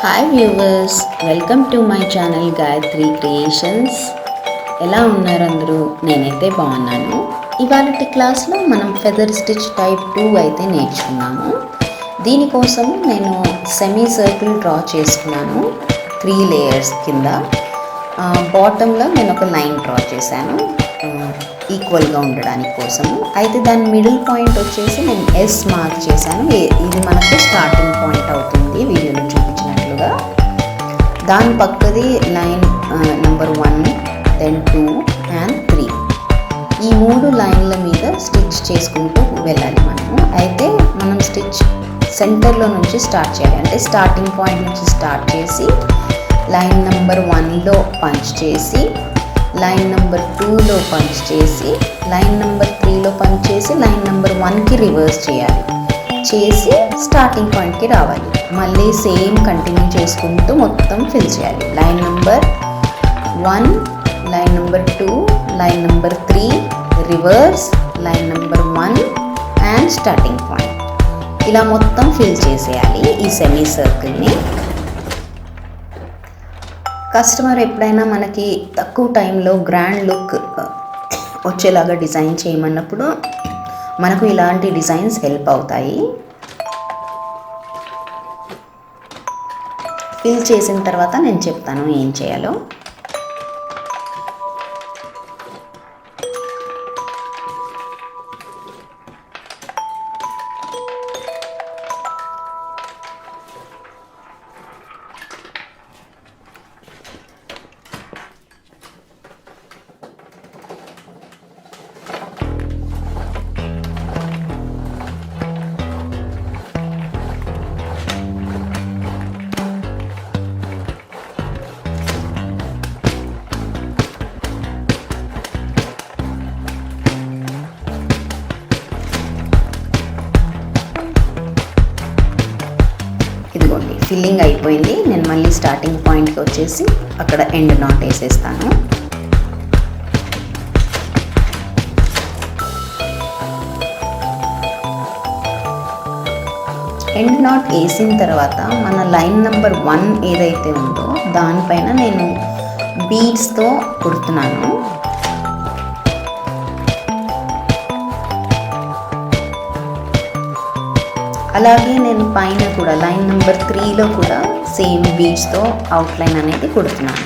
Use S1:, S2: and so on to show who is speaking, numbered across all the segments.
S1: Hi viewers, welcome to my channel Gayatri creations. ఎలా ఉన్నారు అందరూ? నేనైతే బాగున్నాను. ఇవాళ క్లాస్లో మనం ఫెదర్ స్టిచ్ టైప్ 2 అయితే నేర్చుకున్నాము. దీనికోసం నేను సెమీ సర్కిల్ డ్రా చేసుకున్నాను 3 లేయర్స్ కింద. బాటంలో నేను ఒక లైన్ డ్రా చేశాను ఈక్వల్గా ఉండడానికి కోసము. అయితే దాని మిడిల్ పాయింట్ వచ్చేసి నేను ఎస్ మార్క్ చేశాను. ఇది మనకు స్టార్టింగ్ పాయింట్ అవుతుంది వీడియోలో చూపించినట్లుగా. దాని పక్కది లైన్ నెంబర్ 1, దెన్ 2 and 3. ఈ 3 లైన్ల మీద స్టిచ్ చేసుకుంటూ వెళ్ళాలి మనము. అయితే మనం స్టిచ్ సెంటర్లో నుంచి స్టార్ట్ చేయాలి. అంటే స్టార్టింగ్ పాయింట్ నుంచి స్టార్ట్ చేసి లైన్ నెంబర్ 1లో పంచ్ చేసి, లైన్ నెంబర్ 2లో పంచ్ చేసి, లైన్ నెంబర్ 3లో పంచ్ చేసి లైన్ నెంబర్ 1కి రివర్స్ చేసి స్టార్టింగ్ పాయింట్కి రావాలి. మళ్ళీ సేమ్ కంటిన్యూ చేసుకుంటూ మొత్తం ఫిల్ చేయాలి. Line number 1, line number 2, line number 3, reverse, line number 1 and starting point. ఇలా మొత్తం ఫిల్ చేసేయాలి ఈ సెమీ సర్కిల్ని. కస్టమర్ ఎప్పుడైనా మనకి తక్కువ టైంలో గ్రాండ్ లుక్ వచ్చేలాగా డిజైన్ చేయమన్నప్పుడు మనకు ఇలాంటి డిజైన్స్ హెల్ప్ అవుతాయి. ఫిల్ చేసిన తర్వాత నేను చెప్తాను ఏం చేయాలో. ఇదిగోండి, ఫిల్లింగ్ అయిపోయింది. నేను మళ్ళీ స్టార్టింగ్ పాయింట్కి వచ్చేసి అక్కడ ఎండ్ నాట్ వేసేస్తాను. ఎండ్ నాట్ వేసిన తర్వాత మన లైన్ నెంబర్ 1 ఏదైతే ఉందో దానిపైన నేను బీడ్స్తో కుడుతున్నాను. అలాగే నేను పైన కూడా లైన్ నెంబర్ 3లో కూడా సేమ్ బీడ్స్తో అవుట్లైన్ అనేది కుడుతున్నాను.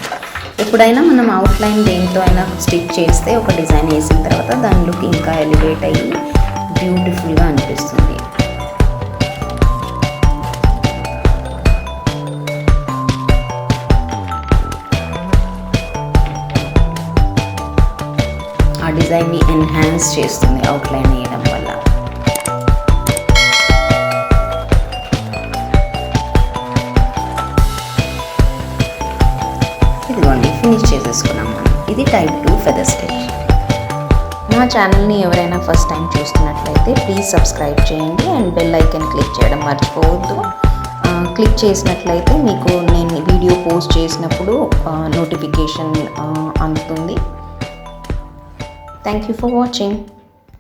S1: ఎప్పుడైనా మనం అవుట్లైన్ దేంతో అయినా స్టిచ్ చేస్తే ఒక డిజైన్ వేసిన తర్వాత దాని లుక్ ఇంకా ఎలివేట్ అయ్యి బ్యూటిఫుల్గా అనిపిస్తుంది. ఆ డిజైన్ని ఎన్హాన్స్ చేస్తుంది అవుట్లైన్ వేయడం వల్ల. ఇదిగోండి, ఫినిష్ చేసేసుకున్నాం మనం. ఇది టైప్ 2 ఫెదర్ స్టిచ్. మా ఛానల్ని ఎవరైనా ఫస్ట్ టైం చూస్తున్నట్లయితే ప్లీజ్ సబ్స్క్రైబ్ చేయండి అండ్ బెల్ ఐకాన్ క్లిక్ చేయడం మర్చిపోవద్దు. క్లిక్ చేసినట్లయితే మీకు నేను వీడియో పోస్ట్ చేసినప్పుడు నోటిఫికేషన్ అందుతుంది. Thank you for watching.